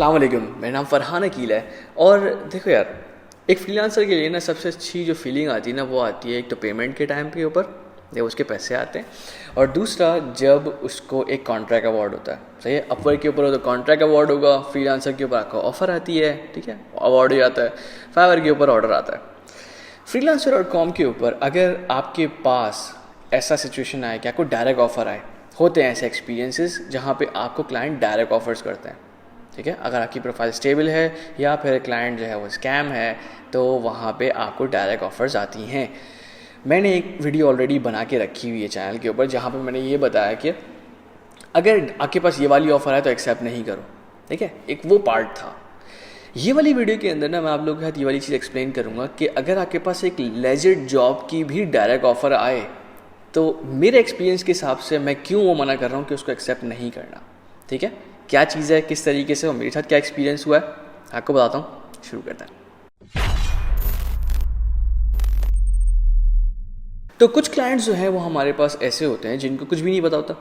अस्सलाम वालेकुम, मेरा नाम फ़रहान अकील है। और देखो यार, एक फ्रीलांसर के लिए ना सबसे अच्छी जो फीलिंग आती है ना, वो आती है एक तो पेमेंट के टाइम के ऊपर, जब उसके पैसे आते हैं, और दूसरा जब उसको एक कॉन्ट्रैक्ट अवार्ड होता है। सही है, अपवर्क के ऊपर हो तो कॉन्ट्रैक्ट अवार्ड होगा, फ्रीलांसर के ऊपर आपको ऑफ़र आती है, ठीक है, अवार्ड हो जाता है, फाइवर के ऊपर ऑर्डर आता है। freelancer.com के ऊपर अगर आपके पास ऐसा सिचुएशन आए कि आपको डायरेक्ट ऑफ़र आए, होते हैं ऐसे एक्सपीरियंसेस जहाँ पे आपको क्लाइंट डायरेक्ट ऑफर्स करते हैं, ठीक है। अगर आपकी प्रोफाइल स्टेबल है या फिर क्लाइंट जो है वो स्कैम है, तो वहाँ पे आपको डायरेक्ट ऑफर्स आती हैं। मैंने एक वीडियो ऑलरेडी बना के रखी हुई है चैनल के ऊपर, जहाँ पे मैंने ये बताया कि अगर आपके पास ये वाली ऑफ़र है तो एक्सेप्ट नहीं करो, ठीक है। एक वो पार्ट था। ये वाली वीडियो के अंदर ना मैं आप लोगों के साथ ये वाली चीज़ एक्सप्लेन करूँगा कि अगर आपके पास एक लेजिट जॉब की भी डायरेक्ट ऑफ़र आए, तो मेरे एक्सपीरियंस के हिसाब से मैं क्यों वो मना कर रहा हूँ कि उसको एक्सेप्ट नहीं करना, ठीक है। क्या चीज़ है, किस तरीके से, और मेरे साथ क्या एक्सपीरियंस हुआ है, आपको बताता हूँ। शुरू करते हैं। तो कुछ क्लाइंट्स जो हैं वो हमारे पास ऐसे होते हैं जिनको कुछ भी नहीं पता होता।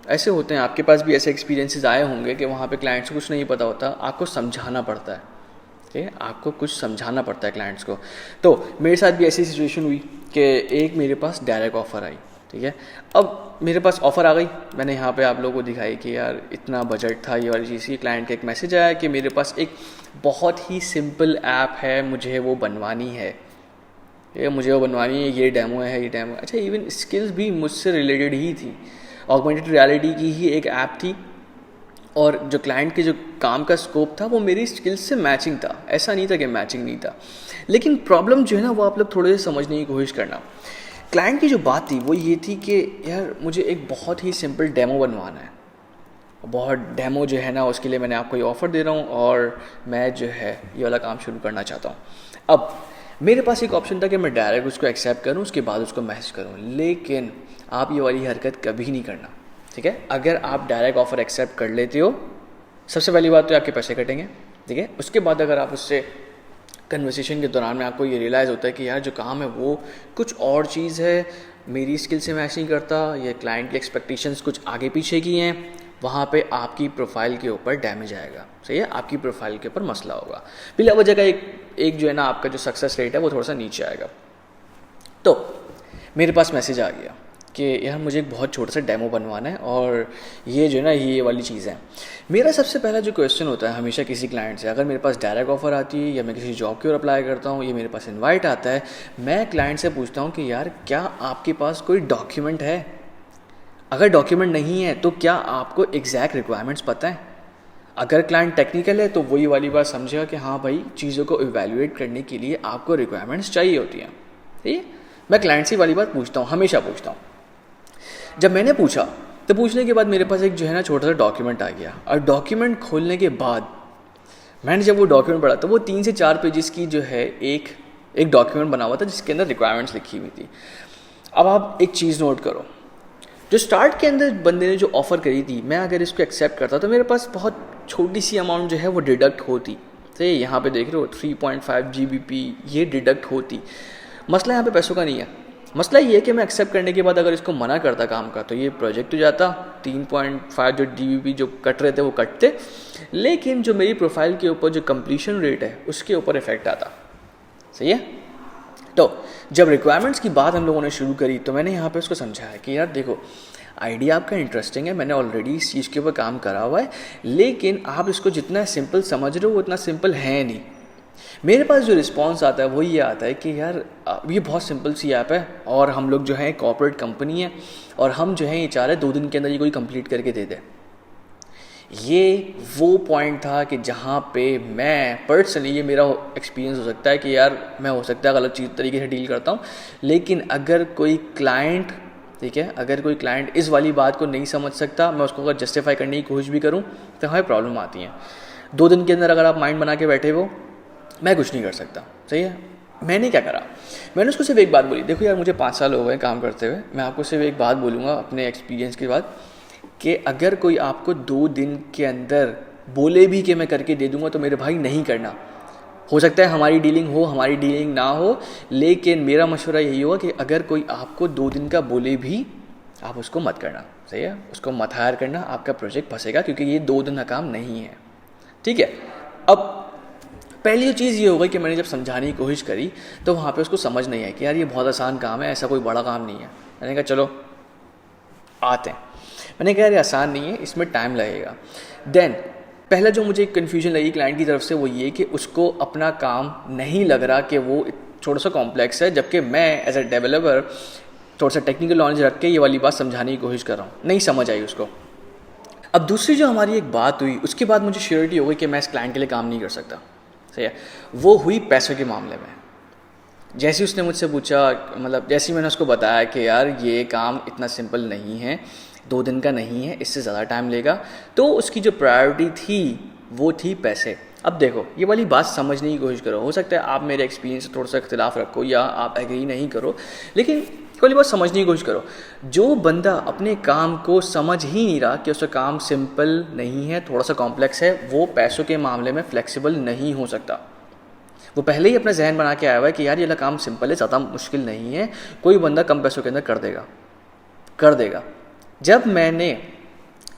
ऐसे होते हैं, आपके पास भी ऐसे एक्सपीरियंसेस आए होंगे कि वहाँ पे क्लाइंट्स को कुछ नहीं पता होता, आपको समझाना पड़ता है, ठीक है, आपको कुछ समझाना पड़ता है क्लाइंट्स को। तो मेरे साथ भी ऐसी सिचुएशन हुई कि एक मेरे पास डायरेक्ट ऑफ़र आई, ठीक है। अब मेरे पास ऑफ़र आ गई, मैंने यहाँ पे आप लोगों को दिखाई कि यार इतना बजट था, ये वाली चीज़ की। क्लाइंट का एक मैसेज आया कि मेरे पास एक बहुत ही सिंपल ऐप है, मुझे वो बनवानी है, ये मुझे वो बनवानी है, ये डेमो है, ये डेमो। अच्छा, इवन स्किल्स भी मुझसे रिलेटेड ही थी, ऑगमेंटेड रियलिटी की ही एक ऐप थी, और जो क्लाइंट के जो काम का स्कोप था वो मेरी स्किल्स से मैचिंग था। ऐसा नहीं था कि मैचिंग नहीं था, लेकिन प्रॉब्लम जो है ना वो आप लोग थोड़े से समझने की कोशिश करना। क्लाइंट की जो बात थी वो ये थी कि यार मुझे एक बहुत ही सिंपल डेमो बनवाना है, बहुत डेमो जो है ना उसके लिए मैंने आपको ये ऑफ़र दे रहा हूँ और मैं जो है ये वाला काम शुरू करना चाहता हूँ। अब मेरे पास एक ऑप्शन था कि मैं डायरेक्ट उसको एक्सेप्ट करूँ, उसके बाद उसको मैसेज करूँ, लेकिन आप ये वाली हरकत कभी नहीं करना, ठीक है। अगर आप डायरेक्ट ऑफ़र एक्सेप्ट कर लेते हो, सबसे पहली बात तो आपके पैसे कटेंगे, ठीक है। उसके बाद अगर आप उससे कन्वर्सेशन के दौरान में आपको ये रियलाइज़ होता है कि यार जो काम है वो कुछ और चीज़ है, मेरी स्किल से मैच नहीं करता, ये क्लाइंट की एक्सपेक्टेशंस कुछ आगे पीछे की हैं, वहाँ पे आपकी प्रोफाइल के ऊपर डैमेज आएगा, सही है, आपकी प्रोफाइल के ऊपर मसला होगा, बिला वजह का एक जो है ना आपका जो सक्सेस रेट है वो थोड़ा सा नीचे आएगा। तो मेरे पास मैसेज आ गया कि यार मुझे एक बहुत छोटा सा डेमो बनवाना है, और ये जो है ना ये वाली चीज़ है। मेरा सबसे पहला जो क्वेश्चन होता है हमेशा किसी क्लाइंट से, अगर मेरे पास डायरेक्ट ऑफ़र आती है या मैं किसी जॉब की ओर अप्लाई करता हूँ, ये मेरे पास इनवाइट आता है, मैं क्लाइंट से पूछता हूँ कि यार क्या आपके पास कोई डॉक्यूमेंट है। अगर डॉक्यूमेंट नहीं है तो क्या आपको एग्जैक्ट रिक्वायरमेंट्स पता है। अगर क्लाइंट टेक्निकल है तो वही वाली बात समझेगा कि हाँ भाई, चीज़ों को इवैल्यूएट करने के लिए आपको रिक्वायरमेंट्स चाहिए होती हैं, ठीक है। मैं क्लाइंट से वाली बात पूछता हूँ, हमेशा पूछता हूँ। जब मैंने पूछा तो पूछने के बाद मेरे पास एक जो है ना छोटा सा डॉक्यूमेंट आ गया, और डॉक्यूमेंट खोलने के बाद मैंने जब वो डॉक्यूमेंट पढ़ा तो वो 3 से 4 पेजेस की जो है एक डॉक्यूमेंट बना हुआ था जिसके अंदर रिक्वायरमेंट्स लिखी हुई थी। अब आप एक चीज़ नोट करो, जो स्टार्ट के अंदर बंदे ने जो ऑफ़र करी थी, मैं अगर इसको एक्सेप्ट करता तो मेरे पास बहुत छोटी सी अमाउंट जो है वो डिडक्ट होती। तो यहाँ पे देख रहे हो 3.5 GBP ये डिडक्ट होती। मसला यहाँ पे पैसों का नहीं है, मसला ये है कि मैं एक्सेप्ट करने के बाद अगर इसको मना करता काम का तो ये प्रोजेक्ट हो जाता, 3.5 जो GBP जो कट रहे थे वो कटते, लेकिन जो मेरी प्रोफाइल के ऊपर जो कंप्लीशन रेट है उसके ऊपर इफेक्ट आता, सही है। तो जब रिक्वायरमेंट्स की बात हम लोगों ने शुरू करी तो मैंने यहाँ पे उसको समझाया कि यार देखो, आइडिया आपका इंटरेस्टिंग है, मैंने ऑलरेडी इस चीज़ के ऊपर काम करा हुआ है, लेकिन आप इसको जितना सिंपल समझ रहे हो वो उतना सिंपल है नहीं। मेरे पास जो रिस्पांस आता है वो ये आता है कि यार ये बहुत सिंपल सी ऐप है, और हम लोग जो है कॉर्पोरेट कंपनी है, और हम जो है ये चाह रहे 2 दिन के अंदर ये कोई कंप्लीट करके दे दे। ये वो पॉइंट था कि जहाँ पे मैं पर्सनली, ये मेरा एक्सपीरियंस हो सकता है कि यार मैं हो सकता है गलत चीज़ तरीके से डील करता हूँ, लेकिन अगर कोई क्लाइंट, ठीक है, अगर कोई क्लाइंट इस वाली बात को नहीं समझ सकता, मैं उसको अगर जस्टिफाई करने की कोशिश भी करूँ तो हमें प्रॉब्लम आती है। 2 दिन के अंदर अगर आप माइंड बना के बैठे हो, मैं कुछ नहीं कर सकता, सही है। मैंने क्या करा, मैंने उसको सिर्फ एक बात बोली, देखो यार मुझे 5 साल हो गए काम करते हुए, मैं आपको सिर्फ एक बात बोलूँगा अपने एक्सपीरियंस के बाद, कि अगर कोई आपको 2 दिन के अंदर बोले भी कि मैं करके दे दूँगा तो मेरे भाई नहीं करना। हो सकता है हमारी डीलिंग हो, हमारी डीलिंग ना हो, लेकिन मेरा मशवरा यही होगा कि अगर कोई आपको 2 दिन का बोले भी आप उसको मत करना, सही है, उसको मत हायर करना, आपका प्रोजेक्ट फंसेगा, क्योंकि ये 2 दिन का काम नहीं है, ठीक है। अब पहली जो चीज़ ये हो गई कि मैंने जब समझाने की कोशिश करी तो वहाँ पे उसको समझ नहीं आया कि यार ये बहुत आसान काम है, ऐसा कोई बड़ा काम नहीं है। मैंने कहा चलो आते हैं। मैंने कहा यार ये आसान नहीं है, इसमें टाइम लगेगा। देन पहला जो मुझे कन्फ्यूजन लगी क्लाइंट की तरफ से वो ये कि उसको अपना काम नहीं लग रहा कि वो थोड़ा सा कॉम्प्लेक्स है, जबकि मैं एज ए डेवलपर थोड़ा सा टेक्निकल नॉलेज रख के ये वाली बात समझाने की कोशिश कर रहा हूँ, नहीं समझ आई उसको। अब दूसरी जो हमारी एक बात हुई उसके बाद मुझे श्योरिटी हो गई कि मैं इस क्लाइंट के लिए काम नहीं कर सकता। सही है। वो हुई पैसों के मामले में। जैसे उसने मुझसे पूछा, मतलब जैसे ही मैंने उसको बताया कि यार ये काम इतना सिंपल नहीं है, 2 दिन का नहीं है, इससे ज़्यादा टाइम लेगा, तो उसकी जो प्रायोरिटी थी वो थी पैसे। अब देखो ये वाली बात समझने की कोशिश करो। हो सकता है आप मेरे एक्सपीरियंस से थोड़ा सा इख्तिलाफ रखो या आप एग्री नहीं करो, लेकिन वाली बात समझने की कोशिश करो। जो बंदा अपने काम को समझ ही नहीं रहा कि उसका काम सिंपल नहीं है, थोड़ा सा कॉम्प्लेक्स है, वो पैसों के मामले में फ्लेक्सिबल नहीं हो सकता। वो पहले ही अपना जहन बना के आया हुआ है कि यार ये काम सिंपल है, ज़्यादा मुश्किल नहीं है, कोई बंदा कम पैसों के अंदर कर देगा। जब मैंने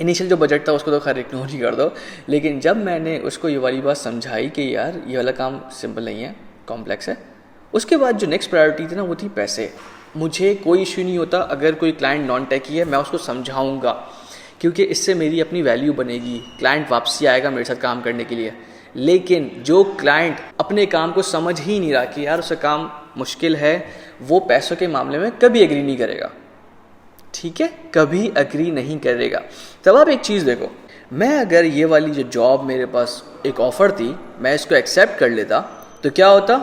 इनिशियल जो बजट था उसको तो खैर इग्नोर ही कर दो, लेकिन जब मैंने उसको ये वाली बात समझाई कि यार ये वाला काम सिंपल नहीं है, कॉम्प्लेक्स है, उसके बाद जो नेक्स्ट प्रायोरिटी थी ना वो थी पैसे। मुझे कोई इश्यू नहीं होता अगर कोई क्लाइंट नॉन टेकी है, मैं उसको समझाऊंगा, क्योंकि इससे मेरी अपनी वैल्यू बनेगी, क्लाइंट वापसी आएगा मेरे साथ काम करने के लिए। लेकिन जो क्लाइंट अपने काम को समझ ही नहीं रहा कि यार उसका काम मुश्किल है, वो पैसों के मामले में कभी एग्री नहीं करेगा। ठीक है, कभी एग्री नहीं करेगा। तब आप एक चीज़ देखो, मैं अगर ये वाली जो जॉब मेरे पास एक ऑफ़र थी, मैं इसको एक्सेप्ट कर लेता तो क्या होता?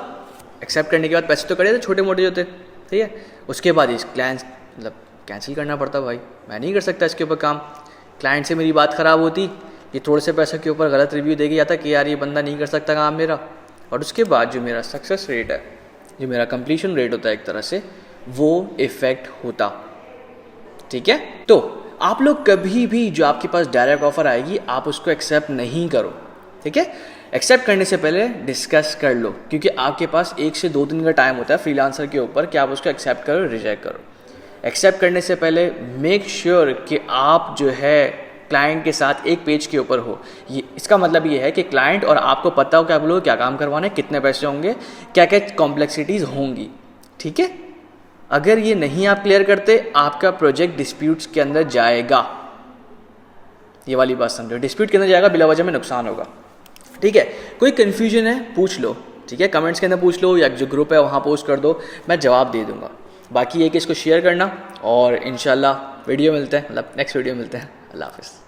एक्सेप्ट करने के बाद पैसे तो कड़े थे, छोटे मोटे जो थे, ठीक है। उसके बाद इस क्लाइंट मतलब कैंसिल करना पड़ता। भाई मैं नहीं कर सकता इसके ऊपर काम। क्लाइंट से मेरी बात ख़राब होती, ये थोड़े से पैसों के ऊपर गलत रिव्यू दे के जाता कि यार ये बंदा नहीं कर सकता काम मेरा, और उसके बाद जो मेरा सक्सेस रेट है, जो मेरा कंप्लीशन रेट होता है एक तरह से, वो इफ़ेक्ट होता। ठीक है। तो आप लोग कभी भी जो आपके पास डायरेक्ट ऑफर आएगी आप उसको एक्सेप्ट नहीं करो। ठीक है। एक्सेप्ट करने से पहले डिस्कस कर लो, क्योंकि आपके पास 1 से 2 दिन का टाइम होता है फ्रीलांसर के ऊपर कि आप उसको एक्सेप्ट करो, रिजेक्ट करो। एक्सेप्ट करने से पहले मेक श्योर कि आप जो है क्लाइंट के साथ एक पेज के ऊपर हो। ये इसका मतलब ये है कि क्लाइंट और आपको पता हो कि आप लोग क्या काम करवाना है, कितने पैसे होंगे, क्या क्या कॉम्प्लेक्सिटीज़ होंगी। ठीक है। अगर ये नहीं आप क्लियर करते, आपका प्रोजेक्ट डिस्प्यूट्स के अंदर जाएगा। ये वाली बात समझो, डिस्प्यूट के अंदर जाएगा, बिला वजह में नुकसान होगा। ठीक है। कोई कन्फ्यूजन है पूछ लो, ठीक है, कमेंट्स के अंदर पूछ लो या जो ग्रुप है वहाँ पोस्ट कर दो, मैं जवाब दे दूंगा। बाकी ये कि इसको शेयर करना, और इंशाल्लाह वीडियो मिलते हैं, मतलब नेक्स्ट वीडियो मिलते हैं। अल्लाह हाफ़िज़।